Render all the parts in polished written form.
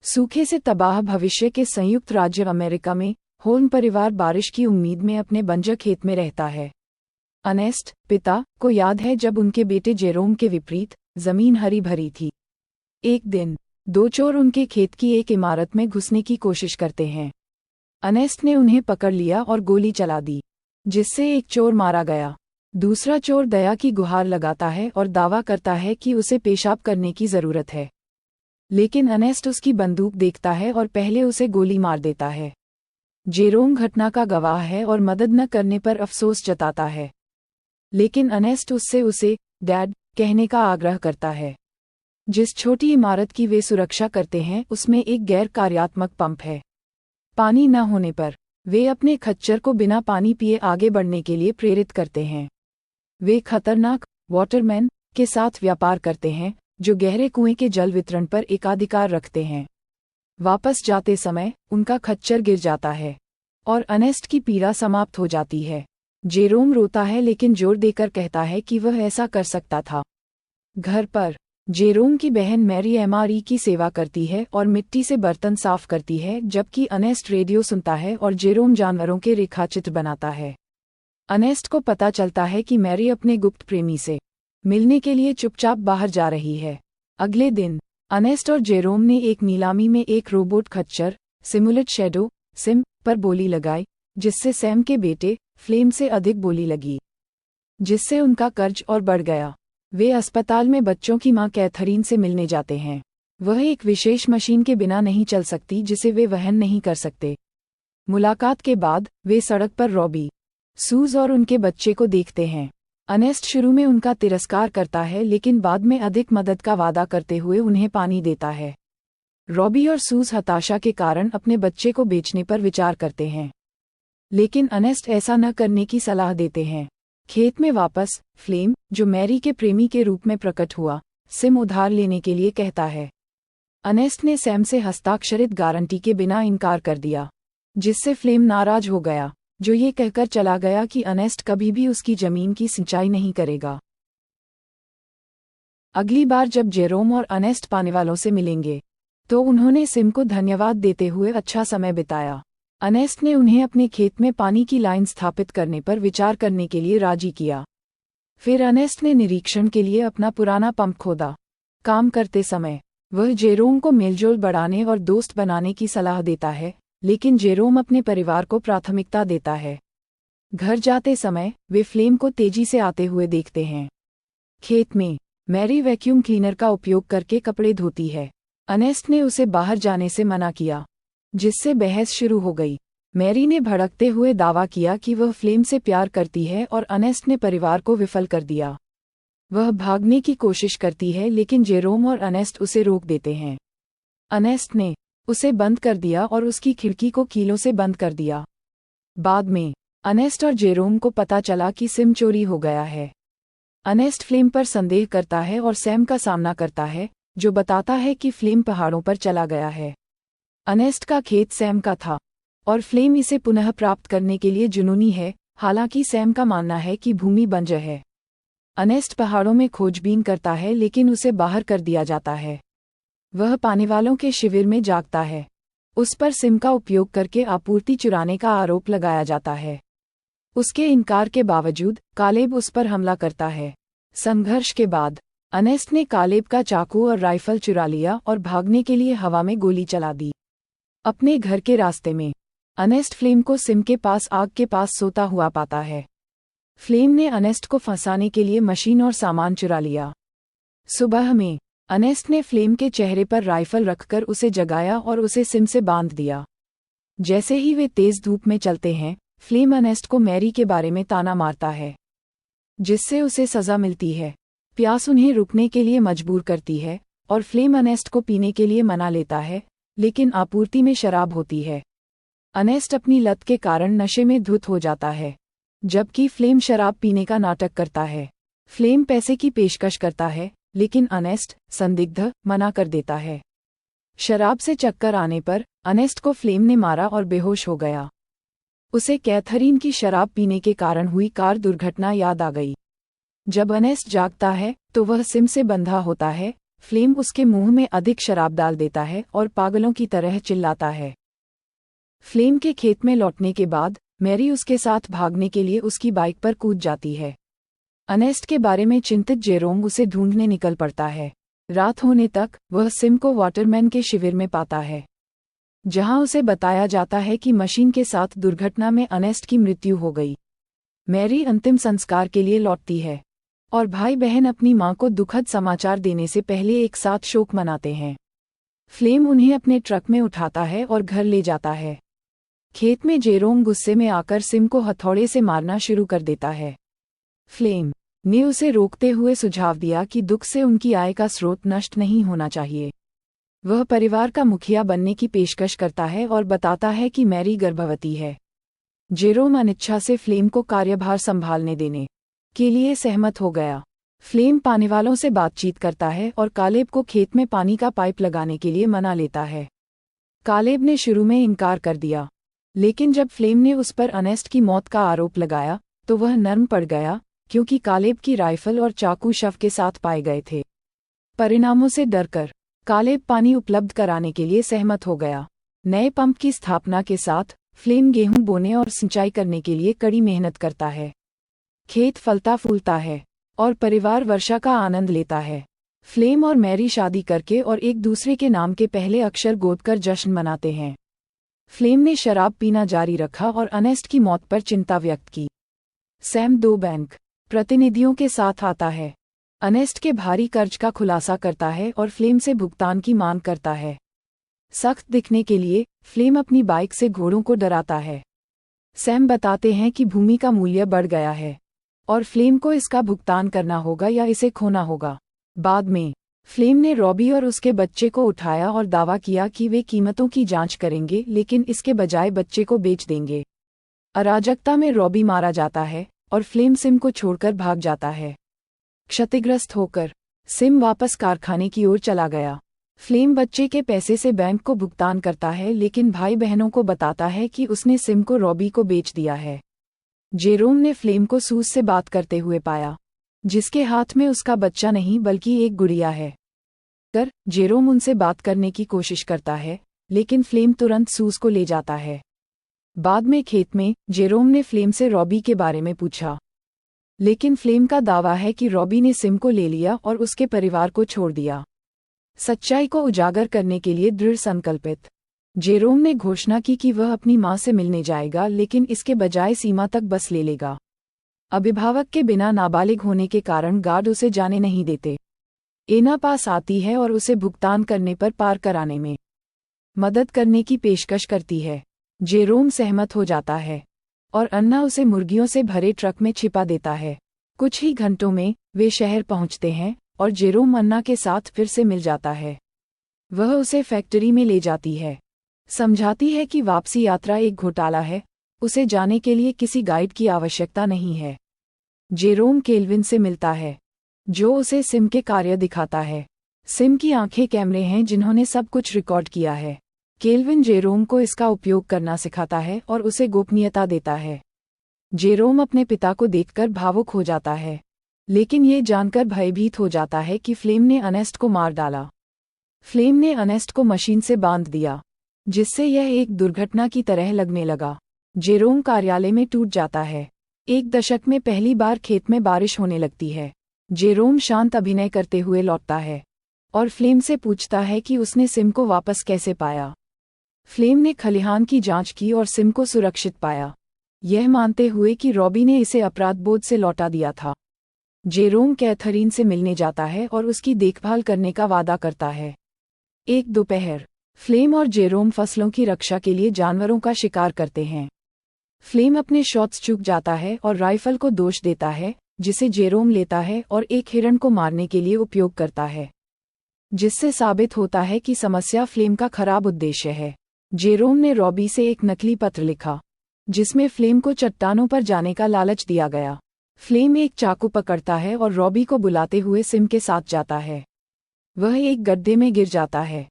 सूखे से तबाह भविष्य के संयुक्त राज्य अमेरिका में होल्म परिवार बारिश की उम्मीद में अपने बंजर खेत में रहता है। अर्नेस्ट, पिता, को याद है जब उनके बेटे जेरोम के विपरीत जमीन हरी भरी थी। एक दिन दो चोर उनके खेत की एक इमारत में घुसने की कोशिश करते हैं। अर्नेस्ट ने उन्हें पकड़ लिया और गोली चला दी, जिससे एक चोर मारा गया। दूसरा चोर दया की गुहार लगाता है और दावा करता है कि उसे पेशाब करने की जरूरत है, लेकिन अर्नेस्ट उसकी बंदूक देखता है और पहले उसे गोली मार देता है। जेरोम घटना का गवाह है और मदद न करने पर अफसोस जताता है, लेकिन अर्नेस्ट उसे डैड कहने का आग्रह करता है। जिस छोटी इमारत की वे सुरक्षा करते हैं उसमें एक गैर कार्यात्मक पंप है। पानी न होने पर वे अपने खच्चर को बिना पानी पिए आगे बढ़ने के लिए प्रेरित करते हैं। वे खतरनाक वाटरमैन के साथ व्यापार करते हैं जो गहरे कुएं के जल वितरण पर एकाधिकार रखते हैं। वापस जाते समय उनका खच्चर गिर जाता है और अर्नेस्ट की पीड़ा समाप्त हो जाती है। जेरोम रोता है लेकिन जोर देकर कहता है कि वह ऐसा कर सकता था। घर पर जेरोम की बहन मैरी एमआरई की सेवा करती है और मिट्टी से बर्तन साफ करती है, जबकि अर्नेस्ट रेडियो सुनता है और जेरोम जानवरों के रेखाचित्र बनाता है। अर्नेस्ट को पता चलता है कि मैरी अपने गुप्त प्रेमी से मिलने के लिए चुपचाप बाहर जा रही है। अगले दिन अर्नेस्ट और जेरोम ने एक नीलामी में एक रोबोट खच्चर सिमुलेट शैडो सिम पर बोली लगाई, जिससे सैम के बेटे फ्लेम से अधिक बोली लगी, जिससे उनका कर्ज और बढ़ गया। वे अस्पताल में बच्चों की मां कैथरीन से मिलने जाते हैं। वह एक विशेष मशीन के बिना नहीं चल सकती जिसे वे वहन नहीं कर सकते। मुलाकात के बाद वे सड़क पर रॉबी, सूज और उनके बच्चे को देखते हैं। अर्नेस्ट शुरू में उनका तिरस्कार करता है लेकिन बाद में अधिक मदद का वादा करते हुए उन्हें पानी देता है। रॉबी और सूज हताशा के कारण अपने बच्चे को बेचने पर विचार करते हैं, लेकिन अर्नेस्ट ऐसा न करने की सलाह देते हैं। खेत में वापस फ्लेम, जो मैरी के प्रेमी के रूप में प्रकट हुआ, सिम उधार लेने के लिए कहता है। अर्नेस्ट ने सैम से हस्ताक्षरित गारंटी के बिना इनकार कर दिया, जिससे फ्लेम नाराज हो गया, जो ये कहकर चला गया कि अर्नेस्ट कभी भी उसकी जमीन की सिंचाई नहीं करेगा। अगली बार जब जेरोम और अर्नेस्ट पानेवालों से मिलेंगे तो उन्होंने सिम को धन्यवाद देते हुए अच्छा समय बिताया। अर्नेस्ट ने उन्हें अपने खेत में पानी की लाइन स्थापित करने पर विचार करने के लिए राजी किया। फिर अर्नेस्ट ने निरीक्षण के लिए अपना पुराना पंप खोदा। काम करते समय वह जेरोम को मेलजोल बढ़ाने और दोस्त बनाने की सलाह देता है, लेकिन जेरोम अपने परिवार को प्राथमिकता देता है। घर जाते समय वे फ्लेम को तेजी से आते हुए देखते हैं। खेत में मैरी वैक्यूम क्लीनर का उपयोग करके कपड़े धोती है। अर्नेस्ट ने उसे बाहर जाने से मना किया, जिससे बहस शुरू हो गई। मैरी ने भड़कते हुए दावा किया कि वह फ्लेम से प्यार करती है और अर्नेस्ट ने परिवार को विफल कर दिया। वह भागने की कोशिश करती है लेकिन जेरोम और अर्नेस्ट उसे रोक देते हैं। अर्नेस्ट ने उसे बंद कर दिया और उसकी खिड़की को कीलों से बंद कर दिया। बाद में अर्नेस्ट और जेरोम को पता चला कि सिम चोरी हो गया है। अर्नेस्ट फ्लेम पर संदेह करता है और सैम का सामना करता है, जो बताता है कि फ्लेम पहाड़ों पर चला गया है। अर्नेस्ट का खेत सैम का था और फ्लेम इसे पुनः प्राप्त करने के लिए जुनूनी है, हालांकि सैम का मानना है कि भूमि बंजर है। अर्नेस्ट पहाड़ों में खोजबीन करता है लेकिन उसे बाहर कर दिया जाता है। वह पानेवालों के शिविर में जागता है। उस पर सिम का उपयोग करके आपूर्ति चुराने का आरोप लगाया जाता है। उसके इनकार के बावजूद कालेब उस पर हमला करता है। संघर्ष के बाद अर्नेस्ट ने कालेब का चाकू और राइफल चुरा लिया और भागने के लिए हवा में गोली चला दी। अपने घर के रास्ते में अर्नेस्ट फ्लेम को सिम के पास आग के पास सोता हुआ पाता है। फ्लेम ने अर्नेस्ट को फंसाने के लिए मशीन और सामान चुरा लिया। सुबह में अर्नेस्ट ने फ्लेम के चेहरे पर राइफल रखकर उसे जगाया और उसे सिम से बांध दिया। जैसे ही वे तेज धूप में चलते हैं, फ्लेम अर्नेस्ट को मैरी के बारे में ताना मारता है, जिससे उसे सजा मिलती है। प्यास उन्हें रुकने के लिए मजबूर करती है और फ्लेम अर्नेस्ट को पीने के लिए मना लेता है, लेकिन आपूर्ति में शराब होती है। अर्नेस्ट अपनी लत के कारण नशे में धुत हो जाता है, जबकि फ्लेम शराब पीने का नाटक करता है। फ्लेम पैसे की पेशकश करता है, लेकिन अर्नेस्ट संदिग्ध मना कर देता है। शराब से चक्कर आने पर अर्नेस्ट को फ्लेम ने मारा और बेहोश हो गया। उसे कैथरीन की शराब पीने के कारण हुई कार दुर्घटना याद आ गई। जब अर्नेस्ट जागता है तो वह सिम से बंधा होता है। फ्लेम उसके मुंह में अधिक शराब डाल देता है और पागलों की तरह चिल्लाता है। फ्लेम के खेत में लौटने के बाद मैरी उसके साथ भागने के लिए उसकी बाइक पर कूद जाती है। अर्नेस्ट के बारे में चिंतित जेरोम उसे ढूंढने निकल पड़ता है। रात होने तक वह सिम को वाटरमैन के शिविर में पाता है, जहां उसे बताया जाता है कि मशीन के साथ दुर्घटना में अर्नेस्ट की मृत्यु हो गई। मैरी अंतिम संस्कार के लिए लौटती है और भाई बहन अपनी मां को दुखद समाचार देने से पहले एक साथ शोक मनाते हैं। फ्लेम उन्हें अपने ट्रक में उठाता है और घर ले जाता है। खेत में जेरोम गुस्से में आकर सिम को हथौड़े से मारना शुरू कर देता है। फ्लेम ने उसे रोकते हुए सुझाव दिया कि दुख से उनकी आय का स्रोत नष्ट नहीं होना चाहिए। वह परिवार का मुखिया बनने की पेशकश करता है और बताता है कि मैरी गर्भवती है। जेरोम अनिच्छा से फ्लेम को कार्यभार संभालने देने के लिए सहमत हो गया। फ्लेम पानीवालों से बातचीत करता है और कालेब को खेत में पानी का पाइप लगाने के लिए मना लेता है। कालेब ने शुरू में इनकार कर दिया, लेकिन जब फ्लेम ने उस पर अर्नेस्ट की मौत का आरोप लगाया तो वह नर्म पड़ गया, क्योंकि कालेब की राइफल और चाकू शव के साथ पाए गए थे। परिणामों से डरकर कालेब पानी उपलब्ध कराने के लिए सहमत हो गया। नए पंप की स्थापना के साथ फ्लेम गेहूं बोने और सिंचाई करने के लिए कड़ी मेहनत करता है। खेत फलता फूलता है और परिवार वर्षा का आनंद लेता है। फ्लेम और मैरी शादी करके और एक दूसरे के नाम के पहले अक्षर गोदकर जश्न मनाते हैं। फ्लेम ने शराब पीना जारी रखा और अर्नेस्ट की मौत पर चिंता व्यक्त की। सैम 2 बैंक प्रतिनिधियों के साथ आता है। अर्नेस्ट के भारी कर्ज का खुलासा करता है और फ्लेम से भुगतान की मांग करता है। सख्त दिखने के लिए फ्लेम अपनी बाइक से घोड़ों को डराता है। सैम बताते हैं कि भूमि का मूल्य बढ़ गया है और फ्लेम को इसका भुगतान करना होगा या इसे खोना होगा। बाद में फ्लेम ने रॉबी और उसके बच्चे को उठाया और दावा किया कि वे कीमतों की जांच करेंगे, लेकिन इसके बजाय बच्चे को बेच देंगे। अराजकता में रॉबी मारा जाता है और फ्लेम सिम को छोड़कर भाग जाता है। क्षतिग्रस्त होकर सिम वापस कारखाने की ओर चला गया। फ्लेम बच्चे के पैसे से बैंक को भुगतान करता है, लेकिन भाई बहनों को बताता है कि उसने सिम को रॉबी को बेच दिया है। जेरोम ने फ्लेम को सूस से बात करते हुए पाया, जिसके हाथ में उसका बच्चा नहीं बल्कि एक गुड़िया है। जेरोम उनसे बात करने की कोशिश करता है, लेकिन फ्लेम तुरंत सूस को ले जाता है। बाद में खेत में जेरोम ने फ्लेम से रॉबी के बारे में पूछा, लेकिन फ्लेम का दावा है कि रॉबी ने सिम को ले लिया और उसके परिवार को छोड़ दिया। सच्चाई को उजागर करने के लिए दृढ़ संकल्पित जेरोम ने घोषणा की कि वह अपनी मां से मिलने जाएगा, लेकिन इसके बजाय सीमा तक बस ले लेगा। अभिभावक के बिना नाबालिग होने के कारण गार्ड उसे जाने नहीं देते। एना पास आती है और उसे भुगतान करने पर पार कराने में मदद करने की पेशकश करती है। जेरोम सहमत हो जाता है और अन्ना उसे मुर्गियों से भरे ट्रक में छिपा देता है। कुछ ही घंटों में वे शहर पहुंचते हैं और जेरोम अन्ना के साथ फिर से मिल जाता है। वह उसे फैक्ट्री में ले जाती है, समझाती है कि वापसी यात्रा एक घोटाला है, उसे जाने के लिए किसी गाइड की आवश्यकता नहीं है। जेरोम केल्विन से मिलता है, जो उसे सिम के कार्य दिखाता है। सिम की आंखें कैमरे हैं जिन्होंने सब कुछ रिकॉर्ड किया है। केल्विन जेरोम को इसका उपयोग करना सिखाता है और उसे गोपनीयता देता है। जेरोम अपने पिता को देखकर भावुक हो जाता है, लेकिन ये जानकर भयभीत हो जाता है कि फ्लेम ने अर्नेस्ट को मार डाला। फ्लेम ने अर्नेस्ट को मशीन से बांध दिया, जिससे यह एक दुर्घटना की तरह लगने लगा। जेरोम कार्यालय में टूट जाता है। एक दशक में पहली बार खेत में बारिश होने लगती है। जेरोम शांत अभिनय करते हुए लौटता है और फ्लेम से पूछता है कि उसने सिम को वापस कैसे पाया। फ्लेम ने खलिहान की जांच की और सिम को सुरक्षित पाया, यह मानते हुए कि रॉबी ने इसे अपराधबोध से लौटा दिया था। जेरोम कैथरीन से मिलने जाता है और उसकी देखभाल करने का वादा करता है। एक दोपहर फ्लेम और जेरोम फसलों की रक्षा के लिए जानवरों का शिकार करते हैं। फ्लेम अपने शॉट्स चूक जाता है और राइफल को दोष देता है, जिसे जेरोम लेता है और एक हिरण को मारने के लिए उपयोग करता है, जिससे साबित होता है कि समस्या फ्लेम का खराब उद्देश्य है। जेरोम ने रॉबी से एक नकली पत्र लिखा, जिसमें फ्लेम को चट्टानों पर जाने का लालच दिया गया। फ्लेम एक चाकू पकड़ता है और रॉबी को बुलाते हुए सिम के साथ जाता है। वह एक गड्ढे में गिर जाता है,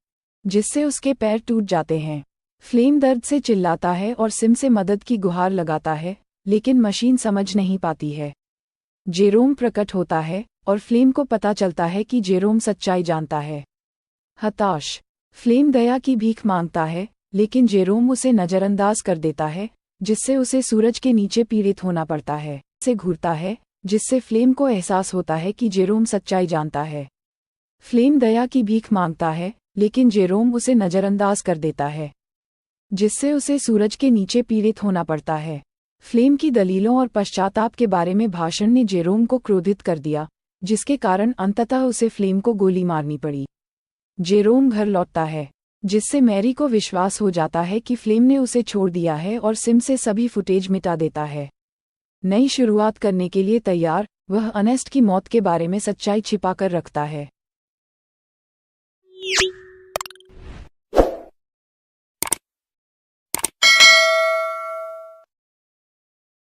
जिससे उसके पैर टूट जाते हैं। फ्लेम दर्द से चिल्लाता है और सिम से मदद की गुहार लगाता है, लेकिन मशीन समझ नहीं पाती है। जेरोम प्रकट होता है और फ्लेम को पता चलता है कि जेरोम सच्चाई जानता है। हताश, फ्लेम दया की भीख मांगता है, लेकिन जेरोम उसे नज़रअंदाज कर देता है, जिससे उसे सूरज के नीचे पीड़ित होना पड़ता है। से घूरता है, जिससे फ्लेम को एहसास होता है कि जेरोम सच्चाई जानता है। फ्लेम दया की भीख मांगता है, लेकिन जेरोम उसे नज़रअंदाज कर देता है, जिससे उसे सूरज के नीचे पीड़ित होना पड़ता है। फ्लेम की दलीलों और पश्चाताप के बारे में भाषण ने जेरोम को क्रोधित कर दिया, जिसके कारण अंततः उसे फ्लेम को गोली मारनी पड़ी। जेरोम घर लौटता है, जिससे मैरी को विश्वास हो जाता है कि फ्लेम ने उसे छोड़ दिया है और सिम से सभी फुटेज मिटा देता है। नई शुरुआत करने के लिए तैयार, वह अर्नेस्ट की मौत के बारे में सच्चाई छिपा कर रखता है।